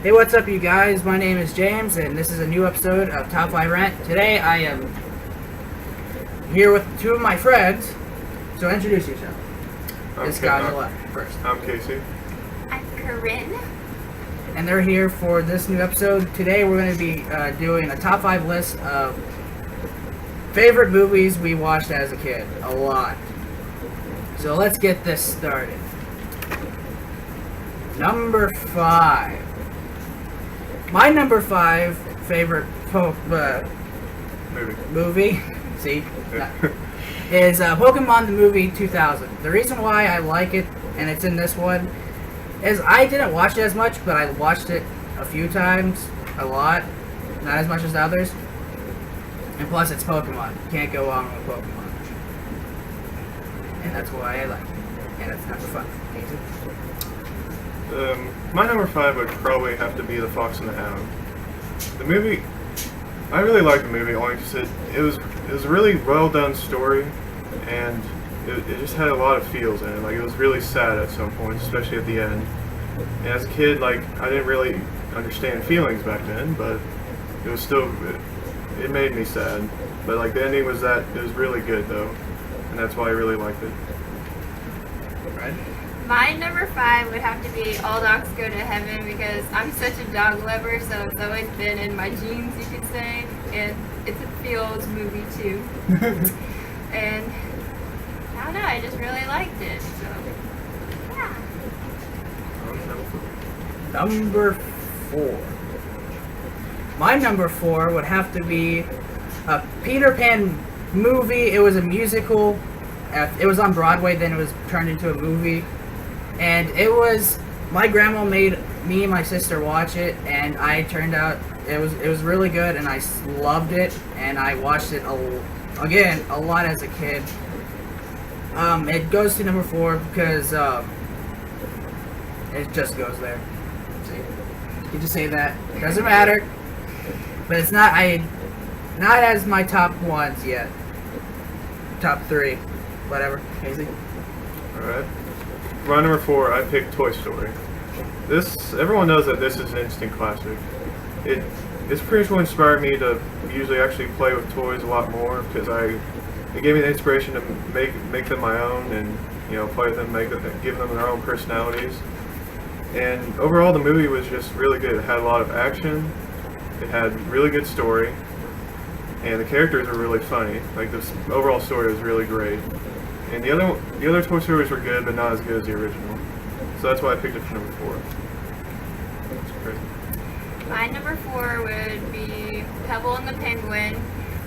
Hey, what's up, you guys? My name is James, and this is a new episode of Top 5 Rant. Today, I am here with two of my friends, so introduce yourself. This guy's on the left first. I'm Casey. I'm Keryn. And they're here for this new episode. Today, we're going to be doing a top 5 list of favorite movies we watched as a kid. A lot. So let's get this started. Number 5. My number 5 favorite movie see, is Pokemon the movie 2000. The reason why I like it, and it's in this one, is I didn't watch it as much, but I watched it a few times, a lot, not as much as the others. And plus, it's Pokemon. Can't go wrong with Pokemon. And that's why I like it. And it's number 5. My number 5 would probably have to be The Fox and the Hound. The movie, I really liked the movie only because it was a really well done story, and it just had a lot of feels in it. Like, it was really sad at some points, especially at the end. And as a kid, like, I didn't really understand feelings back then, but it was still, it made me sad. But like, the ending was it was really good though, and that's why I really liked it. Right? My number 5 would have to be All Dogs Go to Heaven because I'm such a dog lover, so it's always been in my genes, you could say. And it's a feels movie too. And I don't know, I just really liked it. So yeah. Number 4. My number 4 would have to be a Peter Pan movie. It was a musical. It was on Broadway, then it was turned into a movie. And it was, my grandma made me and my sister watch it, and it was really good, and I loved it, and I watched it a lot as a kid. It goes to number 4 because it just goes there. See, you just say that. It doesn't matter, but it's not as my top ones yet. Top 3, whatever. Casey. All right. My number 4, I picked Toy Story. Everyone knows that this is an instant classic. It's pretty much what inspired me to usually actually play with toys a lot more because it gave me the inspiration to make them my own and play with them, give them their own personalities. And overall, the movie was just really good. It had a lot of action. It had really good story, and the characters were really funny. Like, this overall story was really great. And the other Toy Stories were good, but not as good as the original. So that's why I picked it for number 4. That's great. My number 4 would be Pebble and the Penguin.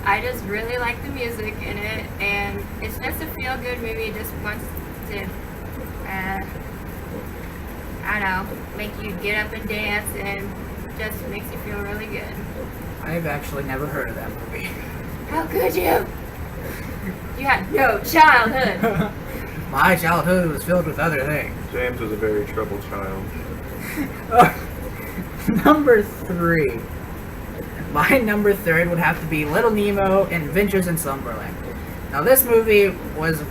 I just really like the music in it, and it's just a feel-good movie. It just wants to, I don't know, make you get up and dance, and just makes you feel really good. I've actually never heard of that movie. How could you? You had no childhood. My childhood was filled with other things. James was a very troubled child. Number 3. My number 3 would have to be Little Nemo and Adventures in Slumberland. Now, this movie was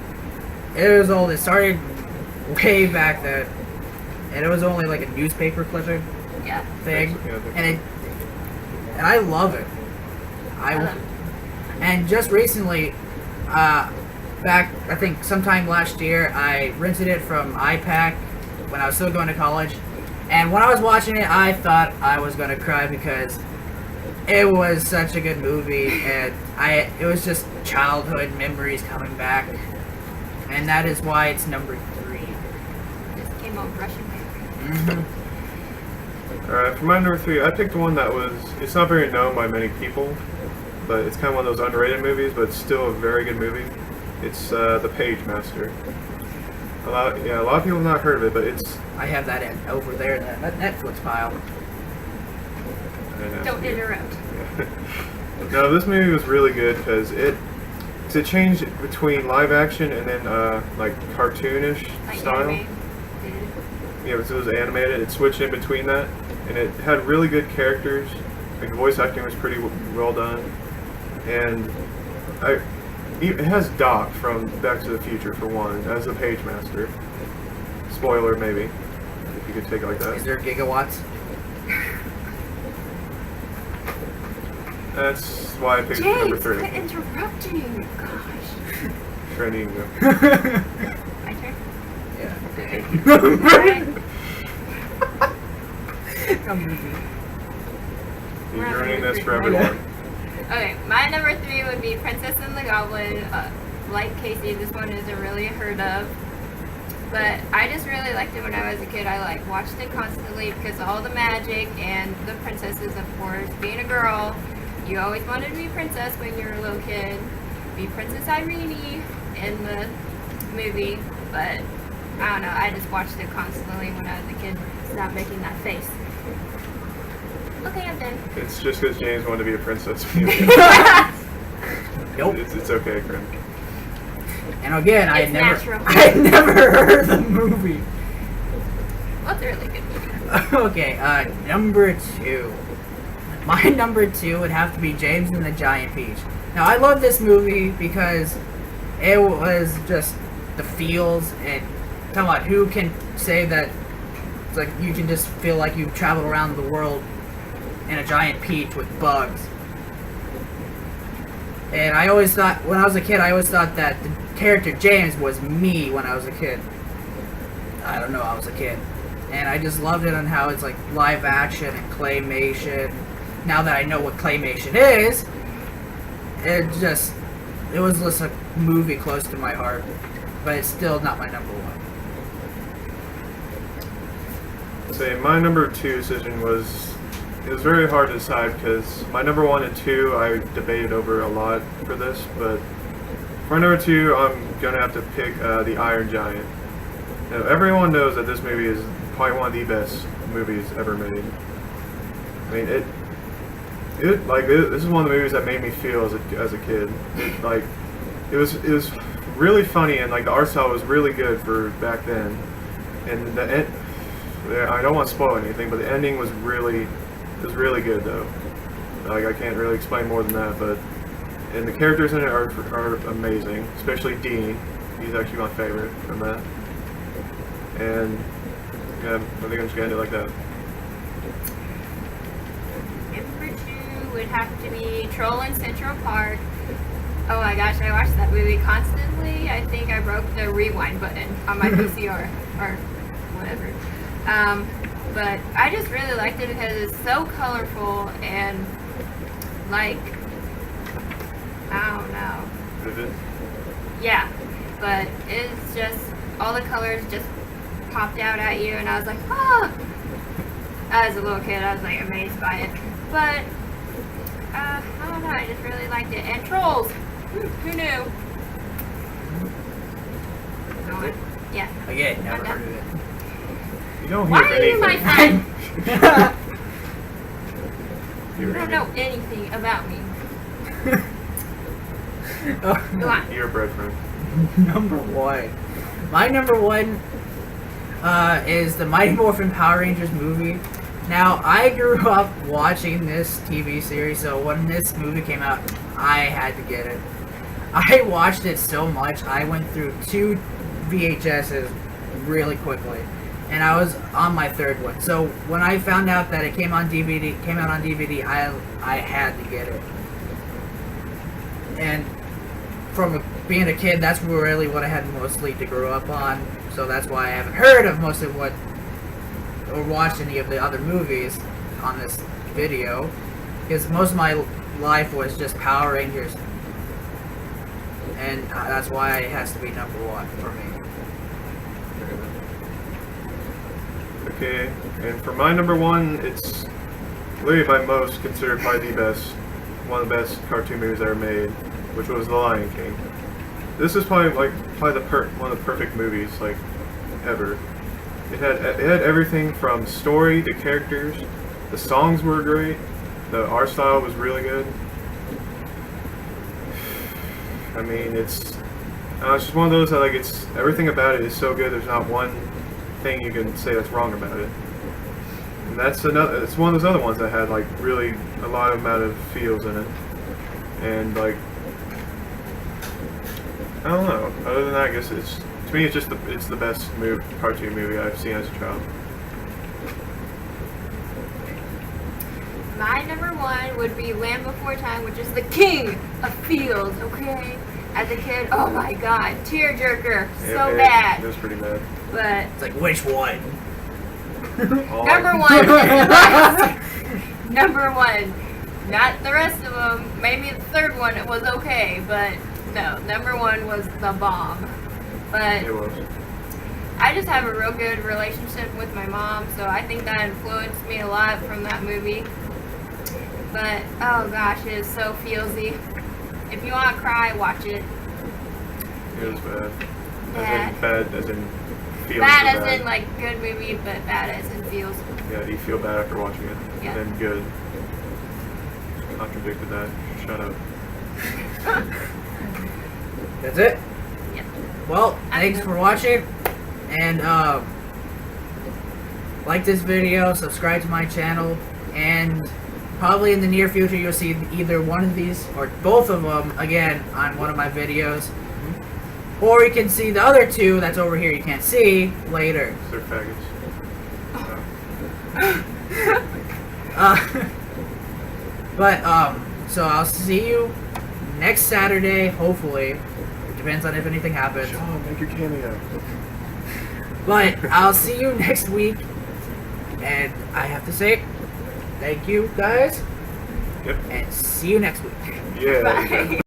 old. It started way back then, and it was only like a newspaper clipping thing, and I love it. And just recently, back I think sometime last year, I rented it from iPack when I was still going to college. And when I was watching it, I thought I was going to cry because it was such a good movie, and it was just childhood memories coming back, and that is why it's number 3. Just came out brushing my Mm-hmm. Alright, for my number 3, I picked one it's not very known by many people, but it's kind of one of those underrated movies, but it's still a very good movie. It's The Page Master. A lot of people have not heard of it, but I have that over there, that Netflix pile. Don't interrupt. No, this movie was really good because it changed between live action and then like cartoonish style. Animated. Yeah, it was animated. It switched in between that, and it had really good characters. Like, the voice acting was pretty well done, and it has Doc from Back to the Future for one as the Page Master. Spoiler, maybe, if you could take it like that. Is there gigawatts? That's why I picked James, number 3. quit interrupting. Gosh. Randy, you go. My turn? Yeah. Okay. Alright. You're ruining this for everyone. Okay, my number 3 would be Princess and the Goblin. Like Casey, this one isn't really heard of. But I just really liked it when I was a kid. I watched it constantly because of all the magic and the princesses, of course. Being a girl, you always wanted to be princess when you were a little kid. Be Princess Irene in the movie. But I don't know, I just watched it constantly when I was a kid. Stop making that face. Okay, I'm done. It's just because James wanted to be a princess. Nope. It's okay, Corinne. And again, I It's had natural. never heard of the movie. Well, it's a really good movie. Okay, number 2. My number 2 would have to be James and the Giant Peach. Now, I love this movie because it was just the feels and talking about who can say that it's like you can just feel like you've traveled around the world in a giant peach with bugs. And I always thought, when I was a kid, I always thought that the character James was me when I was a kid. I don't know, I was a kid. And I just loved it on how it's like live action and claymation. Now that I know what claymation is, it was just a movie close to my heart. But it's still not my number 1. Say my number 2 decision was, it was very hard to decide because my number 1 and 2 I debated over a lot for this, but for number 2 I'm gonna have to pick the Iron Giant. Now, everyone knows that this movie is probably one of the best movies ever made. I mean, this is one of the movies that made me feel as a kid. It was really funny, and the art style was really good for back then. And I don't want to spoil anything, but the ending was really good though. I can't really explain more than that, and the characters in it are amazing, especially Dean. He's actually my favorite from that. And yeah, I think I'm just gonna end it like that. Number 2 would have to be Troll in Central Park. Oh my gosh, I watched that movie constantly. I think I broke the rewind button on my VCR or whatever. But I just really liked it because it's so colorful and I don't know. Vivid. Yeah, but it's just all the colors just popped out at you, and I was like, oh! As a little kid, I was amazed by it. But I don't know, I just really liked it. And trolls, who knew? Oh, yeah. Again, never I'm heard done. of it. You don't hear Why are you my friend? You don't know anything about me. Go on. You're a bread friend. Number 1. My number 1 is the Mighty Morphin Power Rangers movie. Now, I grew up watching this TV series, so when this movie came out, I had to get it. I watched it so much, I went through 2 VHSs really quickly. And I was on my 3rd one. So when I found out that it came out on DVD, I had to get it. And from being a kid, that's really what I had mostly to grow up on. So that's why I haven't heard of most of what, or watched any of the other movies on this video. Because most of my life was just Power Rangers. And that's why it has to be number 1 for me. Okay, and for my number 1, it's literally by most considered probably one of the best cartoon movies ever made, which was The Lion King. This is probably one of the perfect movies ever. It had everything from story to characters. The songs were great. The art style was really good. I mean, it's just one of those that everything about it is so good. There's not one thing you can say that's wrong about it. And it's one of those other ones that had really a lot of amount of feels in it. And I don't know. Other than that, I guess to me it's the best cartoon movie I've seen as a child. My number 1 would be Land Before Time, which is the king of feels, okay? As a kid, oh my god, tearjerker, so bad. It was pretty bad. But It's like, which one? number 1, number 1, not the rest of them. Maybe the third one it was okay, but no, number 1 was the bomb. But It was. I just have a real good relationship with my mom, so I think that influenced me a lot from that movie. But, oh gosh, it is so feelsy. If you want to cry, watch it. It was bad. Bad. As in feels Bad so as bad. in, like, good movie, but bad as in feels. Yeah, you feel bad after watching it. Yeah. And then good. I convicted that. Shut up. That's it? Yeah. Well, I thanks know. for watching. And, like this video, subscribe to my channel, and probably in the near future you'll see either one of these, or both of them, again, on one of my videos. Or you can see the other two that's over here you can't see later. They're faggots. So I'll see you next Saturday, hopefully. It depends on if anything happens. Sean, make your cameo. But I'll see you next week. And I have to say, thank you guys. Yep. And see you next week. Yeah. Bye.